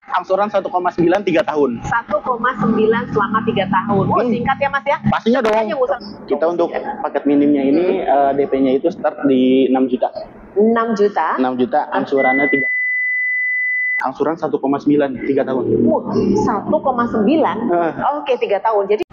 Angsuran 1,9 3 tahun. 1,9 selama 3 tahun. Oh, singkat ya Mas ya? Pastinya dong. Kita untuk paket minimnya ini DP-nya itu start di 6 juta. 6 juta? 6 juta, angsurannya 3. Angsuran 1,9 3 tahun. 1,9? Oke, 3 tahun. Jadi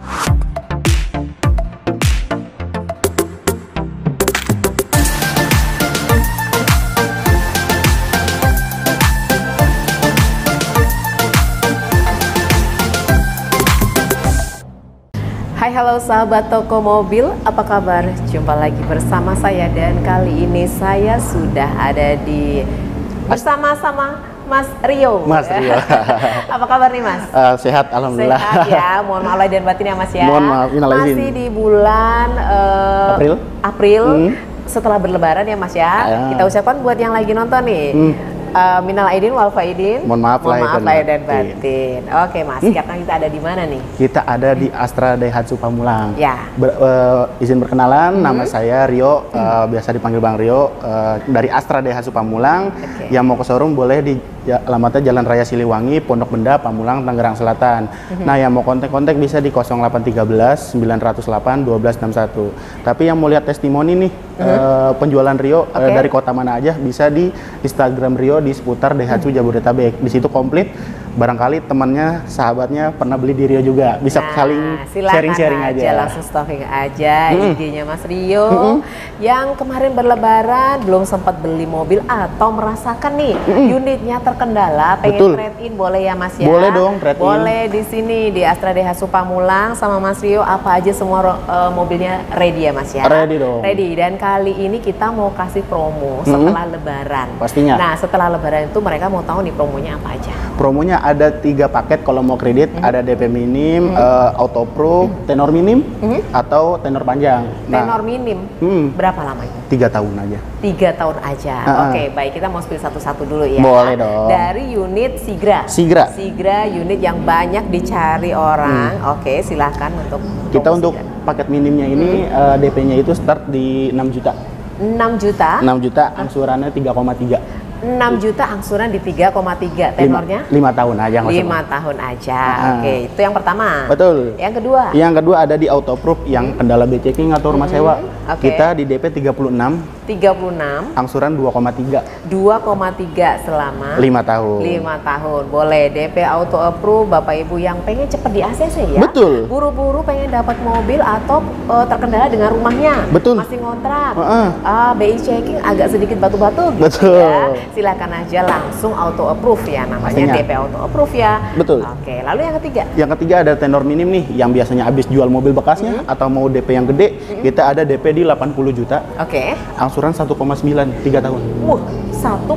hai, halo sahabat toko mobil, apa kabar? Jumpa lagi bersama saya dan kali ini saya sudah ada di bersama-sama Mas Rio. Mas Rio. Apa kabar nih Mas? Sehat, alhamdulillah. Sehat ya, mohon maaf lahir dan batin ya Mas ya. Mohon maaf, masih di bulan April. Setelah berlebaran ya Mas ya. Kita ucapkan buat yang lagi nonton nih. Minal aidin wal faidin. Mohon maaf lahir dan batin. Oke Mas, sekarang kita ada di mana nih? Kita ada di Astra Daihatsu Pamulang. Ya. Izin berkenalan, nama saya Rio, biasa dipanggil Bang Rio, dari Astra Daihatsu Pamulang. Yang mau ke showroom boleh di alamatnya Jalan Raya Siliwangi, Pondok Benda, Pamulang, Tangerang Selatan. Nah, yang mau kontak-kontak bisa di 0813 908 1261. Tapi yang mau lihat testimoni nih, penjualan Rio dari kota mana aja, bisa di Instagram Rio di seputar Daihatsu Jabodetabek. Di situ komplit. Barangkali temannya, sahabatnya pernah beli di Rio juga, bisa saling sharing-sharing aja. Langsung stalking aja IG-nya Mas Rio. Yang kemarin berlebaran belum sempat beli mobil atau merasakan nih unitnya terkendala, pengen trade-in boleh ya Mas ya? Boleh dong, trade-in. Boleh di sini di Astra Daihatsu Pamulang sama Mas Rio, apa aja semua mobilnya ready ya Mas ya? Ready dong. Ready, dan kali ini kita mau kasih promo setelah lebaran. Pastinya. Nah, setelah lebaran itu mereka mau tahu nih promonya apa aja? Promonya ada 3 paket kalau mau kredit, ada DP minim, auto pro, tenor minim, atau tenor panjang. Tenor minim, berapa lama itu? 3 tahun aja. 3 tahun aja. Oke, baik, kita mau pilih satu-satu dulu ya. Boleh dong. Dari unit Sigra. Sigra unit yang banyak dicari orang. Oke, silahkan untuk kita untuk paket minimnya ini DP-nya itu start di 6 juta. 6 juta? 6 juta, angsurannya 3,3. 6 juta angsuran di 3,3, tenornya? 5 tahun aja. 5 tahun aja. Oke, itu yang pertama. Betul. Yang kedua? Yang kedua ada di auto proof yang kendala B-checking atau rumah sewa. Kita di DP 36. 36. Angsuran 2,3. 2,3 selama 5 tahun. 5 tahun. Boleh DP auto approve Bapak Ibu yang pengen cepet di ACC ya. Betul. Buru-buru pengen dapat mobil atau terkendala dengan rumahnya. Betul. Masih ngontrak. BI checking agak sedikit batu-batu gitu. Betul. Ya. Silakan aja langsung auto approve ya, namanya DP auto approve ya. Betul. Oke, lalu yang ketiga? Yang ketiga ada tenor minim nih, yang biasanya habis jual mobil bekasnya atau mau DP yang gede, kita ada DP di 80 juta. Oke. Angsuran 1,9 3 tahun. 1,9?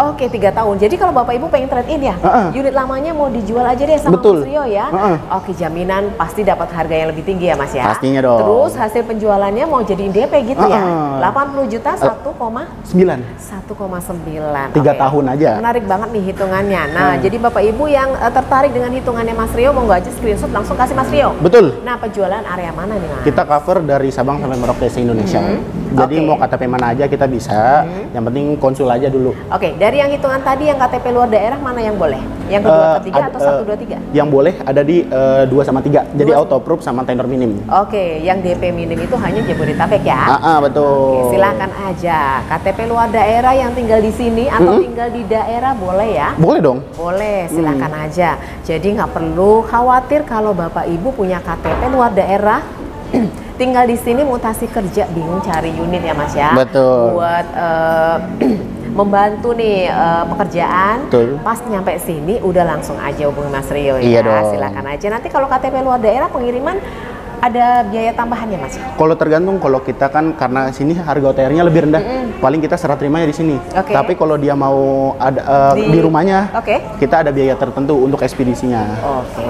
Oke, 3 tahun. Jadi kalau Bapak Ibu pengen trade in ya, unit lamanya mau dijual aja deh sama Mas Rio ya. Oke, jaminan pasti dapat harga yang lebih tinggi ya Mas ya. Pastinya dong. Terus hasil penjualannya mau jadi DP gitu ya. 80 juta 1,9. 1,9. 3 tahun aja. Menarik banget nih hitungannya. Nah, jadi Bapak Ibu yang tertarik dengan hitungannya Mas Rio, mau nggak aja screenshot langsung kasih Mas Rio. Betul. Nah, penjualan area mana nih Mas? Kita cover dari Sabang sampai Merauke se-Indonesia. Jadi mau KTP mana aja kita bisa. Yang penting konsul aja dulu. Oke, dari yang hitungan tadi yang KTP luar daerah mana yang boleh? Yang kedua, ketiga atau 1, 2, 3? Yang boleh ada di 2 sama 3. Jadi auto proof sama tenor minim. Oke, yang DP minim itu hanya Jabodetabek ya? Betul. Oke, silakan aja. KTP luar daerah yang tinggal di sini atau tinggal di daerah boleh ya? Boleh dong. Boleh, silakan aja. Jadi nggak perlu khawatir kalau Bapak Ibu punya KTP luar daerah, tinggal di sini mutasi kerja, bingung cari unit ya Mas ya? Betul. Buat membantu nih pekerjaan. Betul. Pas nyampe sini udah langsung aja hubungi Mas Rio ya. Iya dong. Silakan aja. Nanti kalau KTP luar daerah pengiriman ada biaya tambahan ya Mas? Kalau tergantung, kalau kita kan karena sini harga OTR-nya lebih rendah, paling kita serah terimanya di sini. Tapi kalau dia mau ada di rumahnya, kita ada biaya tertentu untuk ekspedisinya.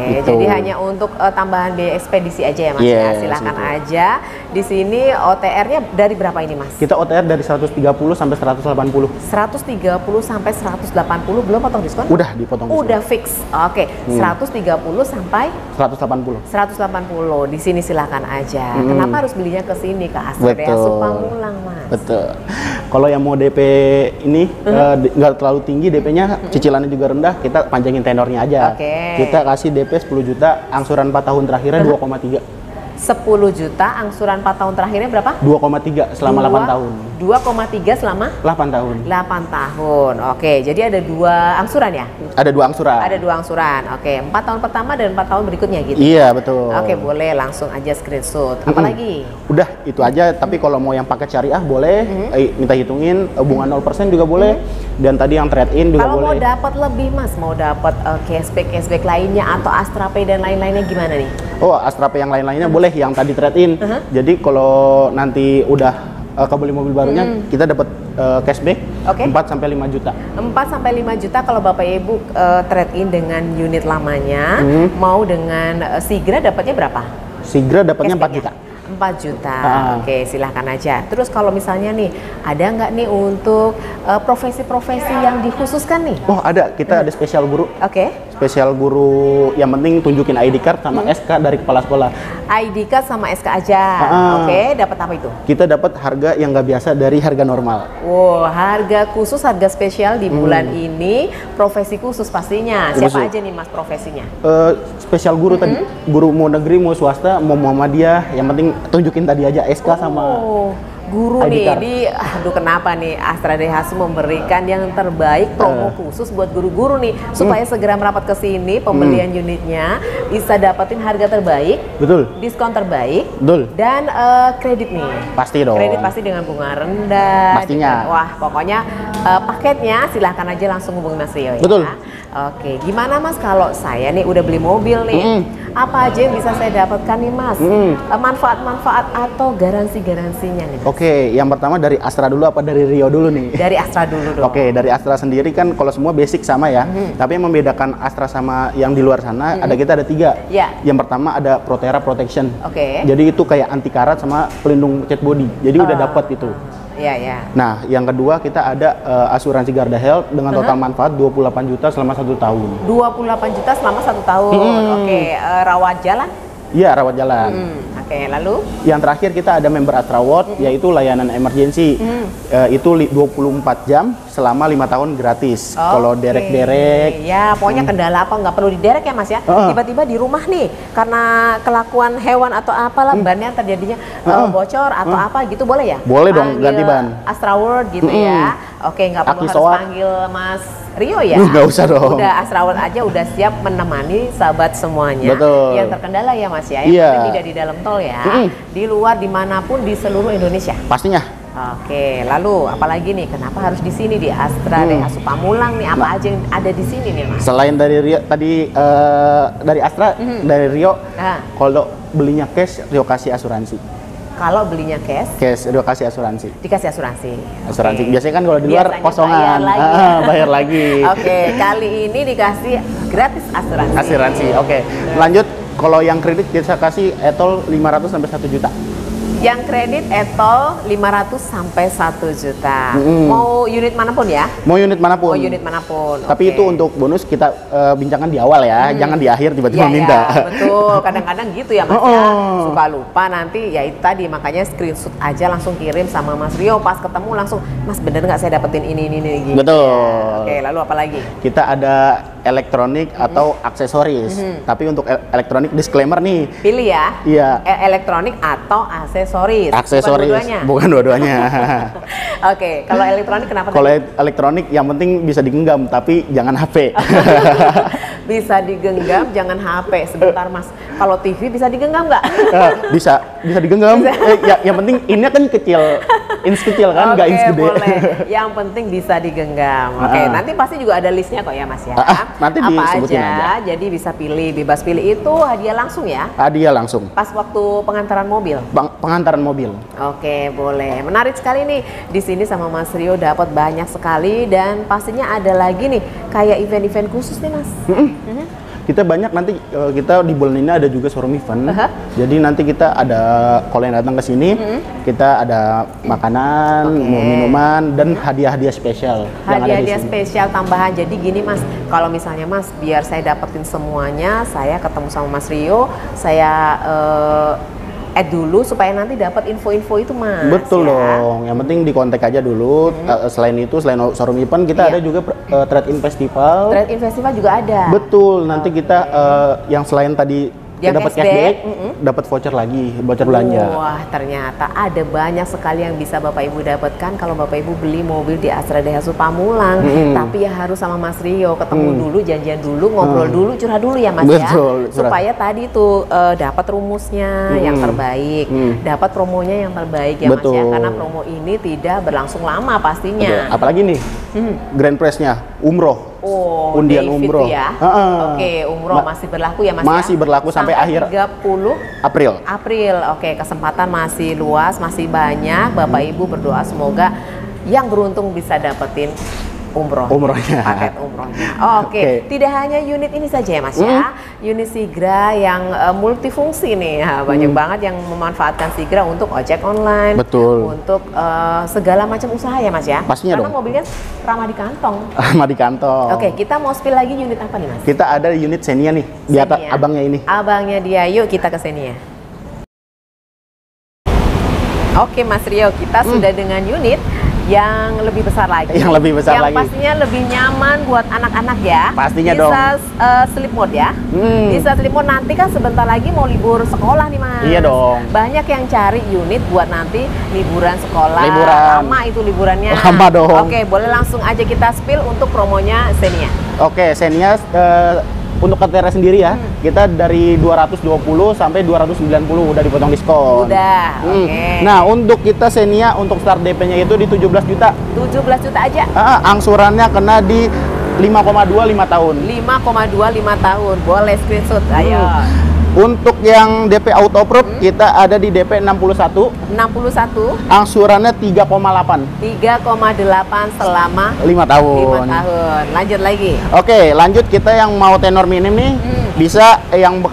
Gitu. Jadi hanya untuk tambahan biaya ekspedisi aja ya Mas ya. Silakan aja. Di sini OTR-nya dari berapa ini Mas? Kita OTR dari 130 sampai 180. 130 sampai 180 belum potong diskon? Udah dipotong diskon. Udah fix. 130 sampai 180. 180 di sini silakan aja. Kenapa harus belinya ke sini, ke Astra Daihatsu Pamulang Mas? Betul. Kalau yang mau DP ini nggak terlalu tinggi DP-nya, cicilannya juga rendah, kita panjangin tenornya aja. Kita kasih DP 10 juta, angsuran 4 tahun terakhirnya 2,3. 10 juta, angsuran 4 tahun terakhirnya berapa? 2,3 selama 8 tahun. 2,3 selama? 8 tahun. 8 tahun, oke. Jadi ada 2 angsuran ya? Ada 2 angsuran. Ada 2 angsuran, oke. 4 tahun pertama dan 4 tahun berikutnya gitu? Iya, betul. Oke, boleh langsung aja screenshot. Apalagi? Udah, itu aja. Tapi kalau mau yang paket syariah boleh, minta hitungin, bunga 0% juga boleh. Dan tadi yang trade-in juga kalau boleh. Kalau mau dapat lebih Mas, mau dapat cashback lainnya atau Astra Pay dan lain-lainnya gimana nih? Oh, Astra Pay yang lain-lainnya boleh, yang tadi trade-in. Jadi kalau nanti udah kebeli mobil barunya, kita dapat cashback 4-5 juta. 4-5 juta kalau Bapak Ibu trade-in dengan unit lamanya, mau dengan Sigra dapatnya berapa? Sigra dapatnya 4 juta. 4 juta, oke, silahkan aja. Terus kalau misalnya nih, ada nggak nih untuk profesi-profesi yang dikhususkan nih? Oh ada, kita ada spesial guru. Spesial guru, yang penting tunjukin ID card sama SK dari kepala sekolah. ID card sama SK aja, dapat apa itu? Kita dapat harga yang nggak biasa dari harga normal. Wow, harga khusus, harga spesial di bulan ini, profesi khusus pastinya. Siapa aja nih Mas profesinya? Spesial guru tadi, guru mau negeri, mau swasta, mau Muhammadiyah, yang penting tunjukin tadi aja SK sama guru nih. Aduh, kenapa nih Astra Daihatsu memberikan yang terbaik, promo khusus buat guru-guru nih, supaya segera merapat ke sini, pembelian unitnya bisa dapetin harga terbaik, diskon terbaik, dan kredit nih. Pasti dong. Kredit pasti dengan bunga rendah. Pastinya. Wah, pokoknya paketnya silahkan aja langsung hubungi Mas Rio ya. Oke, gimana Mas kalau saya nih udah beli mobil nih, apa aja yang bisa saya dapatkan nih Mas? Manfaat-manfaat atau garansi-garansinya nih Mas? Oke, yang pertama dari Astra dulu apa dari Rio dulu nih? Dari Astra dulu dong. Oke, dari Astra sendiri kan kalau semua basic sama ya, tapi yang membedakan Astra sama yang di luar sana, kita ada 3. Yang pertama ada Protera Protection. Jadi itu kayak anti karat sama pelindung cat body, jadi udah dapat itu. Nah, yang kedua kita ada asuransi Garda Health dengan total manfaat 28 juta selama 1 tahun. 28 juta selama 1 tahun. Rawat jalan? Iya, rawat jalan. Lalu? Yang terakhir kita ada member Astra World, yaitu layanan emergency. Itu 24 jam selama 5 tahun gratis. Kalau derek-derek. Ya, pokoknya kendala apa nggak perlu diderek ya Mas ya. Tiba-tiba di rumah nih, karena kelakuan hewan atau apalah, bannya terjadinya bocor atau apa gitu, boleh ya? Boleh dong, ganti ban. Astra World gitu ya. Nggak perlu harus panggil Mas Rio ya? Nggak usah dong. Udah Astra World aja udah siap menemani sahabat semuanya. Yang terkendala ya Mas ya, yang penting tidak di dalam tol ya, di luar dimanapun di seluruh Indonesia. Pastinya. Oke, lalu apalagi nih? Kenapa harus di sini di Astra Daihatsu Pamulang nih? Apa aja yang ada di sini nih Mas? Selain dari Rio tadi, dari Astra, dari Rio, kalau belinya cash, Rio kasih asuransi. Kalau belinya cash, Rio kasih asuransi. Dikasih asuransi. Biasanya kan kalau di luar kosongan, bayar lagi. Kali ini dikasih gratis asuransi. Lanjut. Kalau yang kredit kita kasih etol 500 sampai 1 juta. Yang kredit etol 500 sampai 1 juta. Mau unit manapun ya? Mau unit manapun. Tapi itu untuk bonus kita bincangkan di awal ya, jangan di akhir tiba-tiba minta. Betul, kadang-kadang gitu ya Mas ya. Suka lupa nanti, ya itu tadi, makanya screenshot aja langsung kirim sama Mas Rio, pas ketemu langsung, Mas bener nggak saya dapetin ini gitu. Betul. Lalu apa lagi? Kita ada elektronik atau aksesoris. Tapi untuk elektronik disclaimer nih. Pilih ya. Iya. Elektronik atau aksesoris. Bukan dua-duanya. Kalau elektronik kenapa? Kalau elektronik yang penting bisa digenggam, tapi jangan HP. Bisa digenggam, jangan HP. Sebentar Mas, kalau TV bisa digenggam nggak? bisa digenggam. Yang penting ini kan ins kecil kan, nggak ins gede. Boleh. Yang penting bisa digenggam. Nanti pasti juga ada listnya kok ya Mas ya. Nanti disebutin aja. Jadi bisa pilih, bebas pilih. Itu hadiah langsung ya? Hadiah langsung. Pas waktu pengantaran mobil? Pengantaran mobil. Boleh. Menarik sekali nih. Di sini sama Mas Rio dapat banyak sekali, dan pastinya ada lagi nih kayak event-event khusus nih Mas. Kita banyak nanti, kita di bulan ini ada juga showroom event. Jadi nanti kita ada, kalau yang datang ke sini, kita ada makanan, minuman, dan hadiah-hadiah spesial. Hadiah-hadiah spesial tambahan. Jadi gini Mas, kalau misalnya Mas, biar saya dapetin semuanya, saya ketemu sama Mas Rio, saya add dulu supaya nanti dapat info-info itu, Mas. Betul ya. dong. Yang penting di kontak aja dulu. Selain itu, selain showroom event, kita ada juga trade-in festival. Trade-in festival juga ada. Betul. Nanti kita yang selain tadi Yang dapat cashback, dapat voucher lagi, voucher belanja. Wah, ternyata ada banyak sekali yang bisa Bapak Ibu dapatkan kalau Bapak Ibu beli mobil di Astra Daihatsu Pamulang. Tapi ya harus sama Mas Rio, ketemu dulu, janjian dulu, ngobrol dulu, curhat dulu ya Mas. Betul, ya. Supaya tadi tuh dapat rumusnya yang terbaik, dapat promonya yang terbaik ya Mas ya. Karena promo ini tidak berlangsung lama pastinya. Betul. Apalagi nih, grand prize-nya umroh. Oh, undian David umroh ya. Oke, umroh masih berlaku ya Mas masih ya? berlaku sampai akhir 30 April. Oke, kesempatan masih luas, masih banyak. Bapak Ibu berdoa semoga yang beruntung bisa dapetin umrohnya, paket umrohnya. Oke. Tidak hanya unit ini saja ya Mas ya. Unit Sigra yang multifungsi nih, ya, banyak banget yang memanfaatkan Sigra untuk ojek online. Betul. Untuk segala macam usaha ya Mas ya. Pastinya karena dong. mobilnya ramah di kantong. Ramah di kantong. Oke, kita mau spill lagi unit apa nih Mas? Kita ada unit Xenia nih, di atas abangnya ini. Abangnya dia, yuk kita ke Xenia. Oke Mas Rio, kita sudah dengan unit yang lebih besar lagi. Yang lebih besar lagi. Yang pastinya lebih nyaman buat anak-anak ya. Pastinya bisa, dong. Bisa sleep mode ya. Bisa sleep mode, nanti kan sebentar lagi mau libur sekolah nih Mas. Iya dong. Banyak yang cari unit buat nanti liburan sekolah. Liburan. Lama itu liburannya. Lama dong. Oke, boleh langsung aja kita spill untuk promonya Xenia. Oke, Xenia untuk kriteria sendiri ya, kita dari 220 sampai 290 udah dipotong diskon. Udah, oke. Nah, untuk kita Xenia untuk start DP-nya itu di 17 juta. 17 juta aja. Angsurannya kena di 5,2 5 tahun. 5,2 5 tahun. Boleh screenshot, ayo. Untuk yang DP auto approve kita ada di DP 61. 61. Angsurannya 3,8. 3,8 selama 5 tahun. 5 tahun. Lanjut lagi. Oke, lanjut kita yang mau tenor minim nih. Bisa yang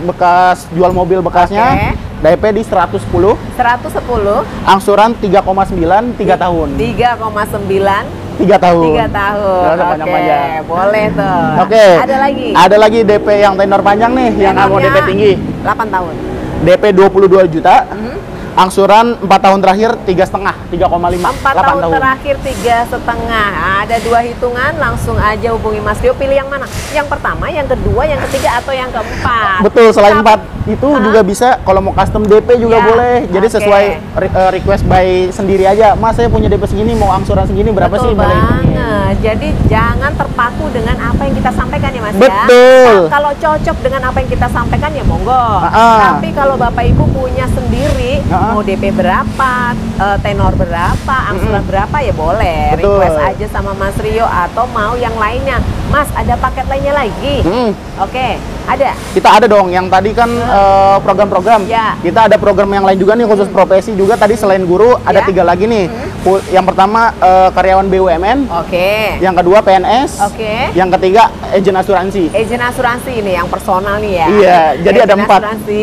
bekas jual mobil bekasnya. DP di 110. 110. Angsuran 3,9 3 tahun. 3,9 3 tahun. 3 tahun. Oke, boleh tuh. Oke. Ada lagi. Ada lagi DP yang tenor panjang nih, yang nggak mau DP tinggi. 8 tahun. DP 22 juta. Angsuran 4 tahun terakhir 3,5, 3,5. 4 tahun terakhir 3,5. Ada 2 hitungan, langsung aja hubungi Mas Rio. Pilih yang mana? Yang pertama, yang kedua, yang ketiga, atau yang keempat? Betul, selain 4 itu juga bisa. Kalau mau custom DP juga boleh. Jadi sesuai request by sendiri aja. Mas, saya punya DP segini, mau angsuran segini, berapa Betul sih? Banget. Jadi jangan terpaku dengan apa yang kita sampaikan ya Mas. Betul. Ya. Kalau cocok dengan apa yang kita sampaikan ya monggo. Tapi kalau Bapak Ibu punya sendiri, mau DP berapa, tenor berapa, angsuran berapa ya boleh. Betul. Request aja sama Mas Rio atau mau yang lainnya. Mas, ada paket lainnya lagi? Oke, ada. Kita ada dong, yang tadi kan program-program. Kita ada program yang lain juga nih, khusus profesi juga. Tadi selain guru, ada 3 lagi nih. Yang pertama karyawan BUMN. Yang kedua PNS. Yang ketiga agen asuransi. Agen asuransi ini yang personal nih ya. Iya, jadi ada 4. Asuransi.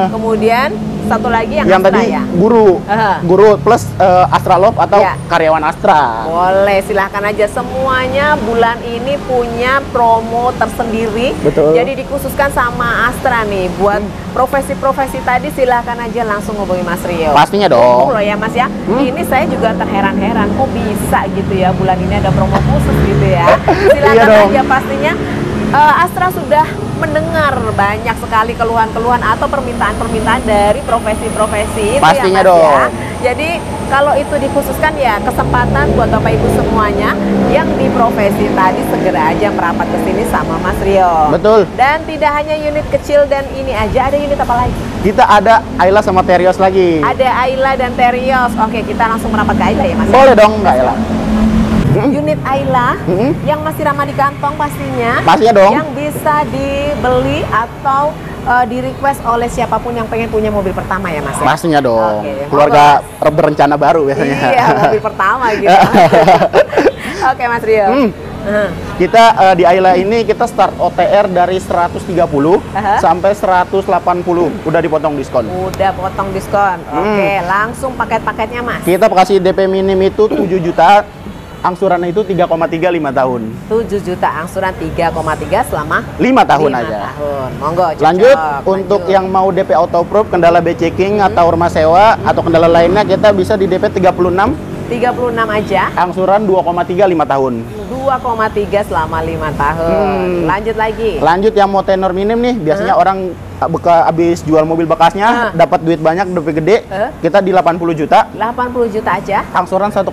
Kemudian satu lagi yang tadi ya? Guru. Guru plus Astralove atau karyawan Astra. Boleh, silahkan aja. Semuanya bulan ini punya promo tersendiri. Betul. Jadi dikhususkan sama Astra nih. Buat profesi-profesi tadi silahkan aja langsung hubungi Mas Rio. Pastinya dong. Loh ya Mas ya. Ini saya juga terheran-heran kok bisa gitu ya, bulan ini ada promo khusus gitu ya. Silakan aja, pastinya Astra sudah mendengar banyak sekali keluhan-keluhan atau permintaan-permintaan dari profesi-profesi. Pastinya ya, Mas, dong. ya. Jadi kalau itu dikhususkan ya kesempatan buat Bapak Ibu semuanya yang di profesi tadi segera aja merapat ke sini sama Mas Rio. Betul. Dan tidak hanya unit kecil dan ini aja, ada unit apa lagi? Kita ada Ayla sama Terios lagi. Ada Ayla dan Terios. Oke, kita langsung merapat ke Ayla ya Mas. Boleh dong, Mbak Ayla. Unit Ayla yang masih ramah di kantong pastinya. Pastinya dong. Yang bisa dibeli atau di request oleh siapapun yang pengen punya mobil pertama ya Mas ya? Pastinya dong. Keluarga berencana baru biasanya. Iya, mobil pertama gitu. Oke Mas Rio. Kita di Ayla ini kita start OTR dari 130 sampai 180 udah dipotong diskon. Udah potong diskon. Oke, langsung paket-paketnya Mas. Kita kasih DP minim itu 7 juta. angsurannya itu 3,3 5 tahun. 7 juta angsuran 3,3 selama 5 tahun 5 aja. tahun. Monggo, cocok. Lanjut, untuk yang mau DP auto approve, kendala B-checking atau rumah sewa atau kendala lainnya, kita bisa di DP 36 aja. angsuran 2,3 5 tahun. 2,3 selama 5 tahun. Lanjut lagi. Lanjut, yang mau tenor minim nih, biasanya orang habis jual mobil bekasnya dapat duit banyak, DP gede, kita di 80 juta. 80 juta aja. Angsuran 1,9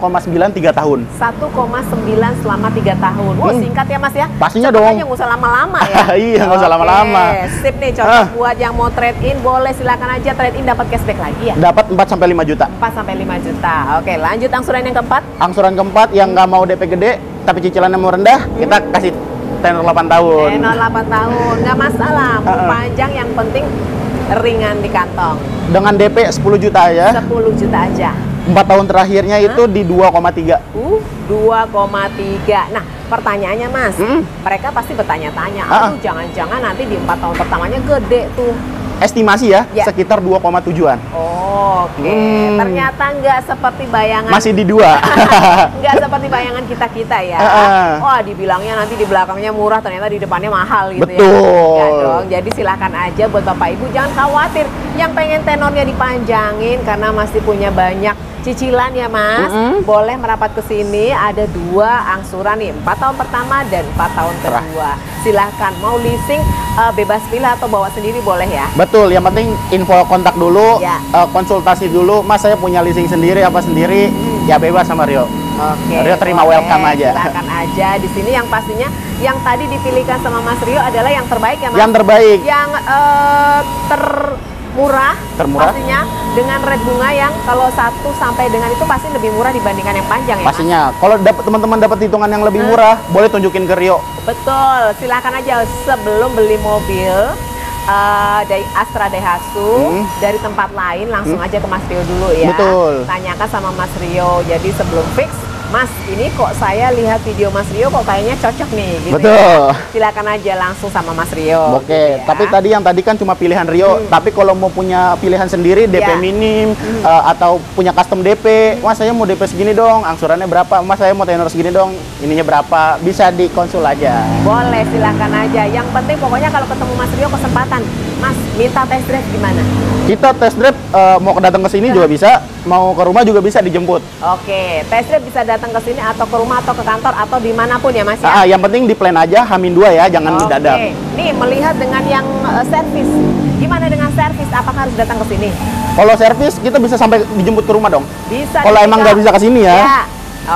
3 tahun. 1,9 selama 3 tahun. Wah, singkat ya Mas ya. Pastinya Cepet dong. aja, nggak usah lama-lama ya. Iya, nggak usah lama-lama. Sip nih, cocok buat yang mau trade in, boleh silakan aja trade in, dapat cashback lagi ya. Dapat 4 sampai 5 juta. 4 sampai 5 juta. Oke, lanjut angsuran yang keempat. Angsuran keempat, yang nggak mau DP gede tapi cicilannya mau rendah, kita kasih tenor 8 tahun. Tenor 8 tahun, nggak masalah. Mau panjang, yang penting ringan di kantong. Dengan DP 10 juta aja. 10 juta aja. 4 tahun terakhirnya itu di 2,3. 2,3. Nah, pertanyaannya Mas, mereka pasti bertanya-tanya, aduh jangan-jangan nanti di 4 tahun pertamanya gede tuh. Estimasi ya, sekitar 2,7-an. Oke. Ternyata nggak seperti bayangan. Masih di 2. Nggak seperti bayangan kita ya. Wah, dibilangnya nanti di belakangnya murah, ternyata di depannya mahal gitu. Betul. Ya. Ya dong. Jadi silahkan aja buat Bapak Ibu, jangan khawatir. Yang pengen tenornya dipanjangin karena masih punya banyak cicilan ya Mas, boleh merapat ke sini. Ada 2 angsuran nih, 4 tahun pertama dan 4 tahun kedua. Silahkan, mau leasing bebas pilih atau bawa sendiri boleh ya. Betul, yang penting info kontak dulu, konsultasi dulu. Mas, saya punya leasing sendiri apa sendiri, ya bebas sama Rio. Oke. Rio terima welcome aja. Silakan aja di sini. Yang pastinya yang tadi dipilihkan sama Mas Rio adalah yang terbaik ya Mas. Yang terbaik. Yang termurah pastinya, dengan rate bunga yang kalau 1 sampai dengan itu pasti lebih murah dibandingkan yang panjang ya pastinya. Mas? Kalau teman-teman dapat hitungan yang lebih murah, boleh tunjukin ke Rio. Betul, silakan aja sebelum beli mobil dari Astra Daihatsu dari tempat lain, langsung aja ke Mas Rio dulu ya. Betul. Tanyakan sama Mas Rio. Jadi sebelum fix, Mas, ini kok saya lihat video Mas Rio kok kayaknya cocok nih gitu. Betul. Ya. Silakan aja langsung sama Mas Rio. Oke, gitu ya. tapi tadi kan cuma pilihan Rio, tapi kalau mau punya pilihan sendiri, DP minim atau punya custom DP, Mas saya mau DP segini dong, angsurannya berapa? Mas saya mau tenor segini dong, ininya berapa? Bisa dikonsul aja. Boleh, silakan aja. Yang penting pokoknya kalau ketemu Mas Rio kesempatan, Mas minta test drive gimana? Kita test drive, mau datang ke sini juga bisa, mau ke rumah juga bisa dijemput. Oke, test drive bisa datang ke sini atau ke rumah atau ke kantor atau dimanapun ya Mas ya. Yang penting di plan aja, H-2 ya, jangan mendadak. Nih melihat dengan yang servis, gimana dengan servis? Apakah harus datang ke sini? Kalau servis kita bisa sampai dijemput ke rumah dong. Bisa. Kalau emang nggak bisa ke sini ya.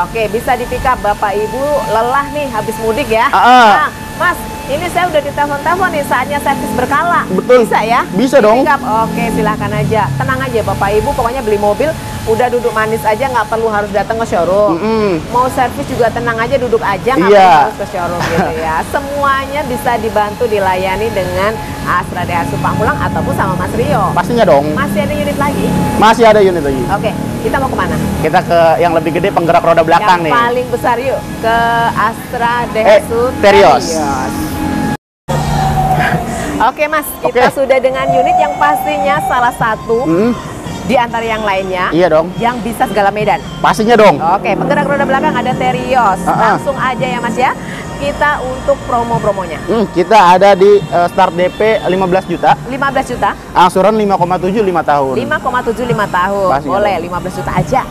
Oke, bisa di pick up. Bapak Ibu lelah nih habis mudik ya. Nah, Mas, ini saya udah ditelepon-telepon nih, saatnya servis berkala. Betul. Bisa ya? Bisa dong. Pick up. Oke, silakan aja. Tenang aja Bapak Ibu, pokoknya beli mobil udah duduk manis aja, nggak perlu harus datang ke showroom. Mau servis juga tenang aja, duduk aja, nggak perlu harus ke showroom gitu ya. Semuanya bisa dibantu, dilayani dengan Astra Daihatsu Pamulang ataupun sama Mas Rio. Pastinya dong. Masih ada unit lagi? Masih ada unit lagi. Oke, kita mau kemana? Kita ke yang lebih gede, penggerak roda belakang nih. Yang paling besar yuk, ke Astra Daihatsu Terios. Oke Mas, kita sudah dengan unit yang pastinya salah satu di antara yang lainnya. Iya dong. Yang bisa segala medan. Pastinya dong. Oke, penggerak roda belakang ada Terios. Langsung aja ya Mas ya. Kita untuk promo-promonya. Kita ada di start DP 15 juta. 15 juta. Angsuran 5,7 5 tahun. 5,7 5 tahun. Pastinya boleh dong. 15 juta aja.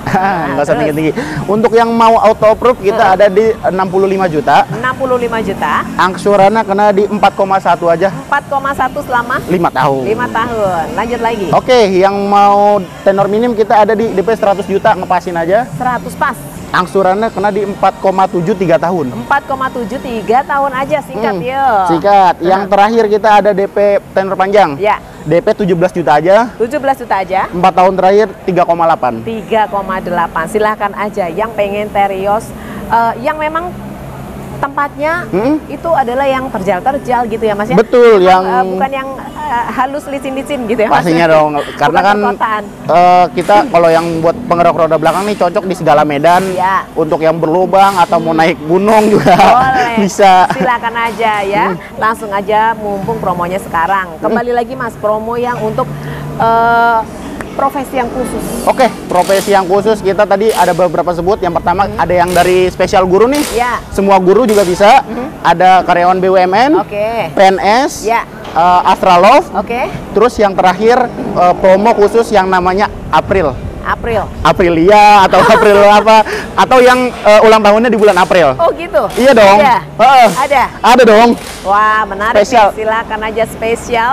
Nggak usah tinggi-tinggi. Untuk yang mau auto approve kita ada di 65 juta. 65 juta. Angsurannya kena di 4,1 aja. 4,1 selama 5 tahun. 5 tahun. Lanjut lagi. Oke, yang mau tenor minim kita ada di DP 100 juta, ngepasin aja. 100 pas. Angsurannya kena di 4,7 3 tahun. 4,7 3 tahun aja, singkat ya. Singkat. Yang terakhir kita ada DP tenor panjang. Ya. DP 17 juta aja. 17 juta aja. 4 tahun terakhir 3,8. 3,8. Silahkan aja yang pengen Terios yang memang tempatnya itu adalah yang terjal-terjal gitu ya Mas ya. Betul, yang bukan yang halus licin-licin gitu ya Mas. pastinya dong, karena kan kita kalau yang buat penggerak roda belakang nih cocok di segala medan. Ya. Untuk yang berlubang atau mau naik gunung juga boleh. bisa. Silakan aja ya. Langsung aja mumpung promonya sekarang. Kembali lagi Mas, promo yang untuk profesi yang khusus. Oke, profesi yang khusus kita tadi ada beberapa sebut. Yang pertama ada yang dari spesial guru nih. Ya. Semua guru juga bisa. Ada karyawan BUMN, Oke. PNS, Ya. Astralove. Oke. Terus yang terakhir promo khusus yang namanya April. Aprilia atau April apa atau yang ulang tahunnya di bulan April. Oh gitu? Iya dong. Ada? Ada dong. Wah, menarik Spesial. nih. Silakan aja spesial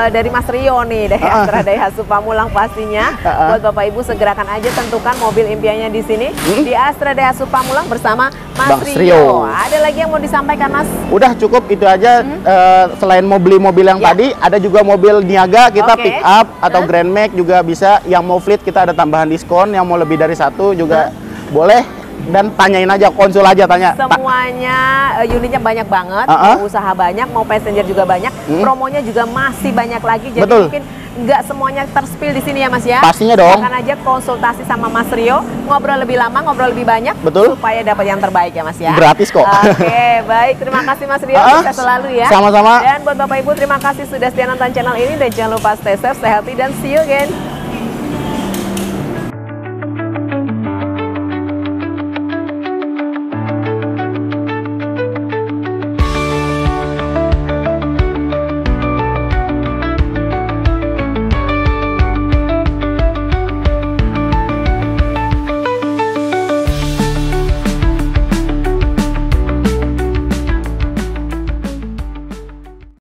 dari Mas Rio nih, dari Astra Daihatsu Pamulang pastinya. Buat Bapak Ibu segerakan aja tentukan mobil impiannya di sini di Astra Daihatsu Pamulang bersama Mas Bang Rio. Ada lagi yang mau disampaikan, Mas? Udah cukup itu aja. Selain mau beli mobil yang tadi, ada juga mobil niaga kita pick up atau Grand Max juga bisa. Yang mau fleet kita ada tambahan diskon. Yang mau lebih dari satu juga boleh. Dan tanyain aja, konsul aja tanya. Semuanya unitnya banyak banget, mau usaha banyak, mau passenger juga banyak, promonya juga masih banyak lagi. Jadi mungkin nggak semuanya terspill di sini ya Mas ya. Pastinya dong. Silakan aja konsultasi sama Mas Rio, ngobrol lebih lama, ngobrol lebih banyak, supaya dapat yang terbaik ya Mas ya. Gratis kok. Oke, baik. Terima kasih Mas Rio, sukses selalu ya. Sama-sama. Dan buat Bapak Ibu, terima kasih sudah setia nonton channel ini dan jangan lupa stay safe, stay healthy dan see you again.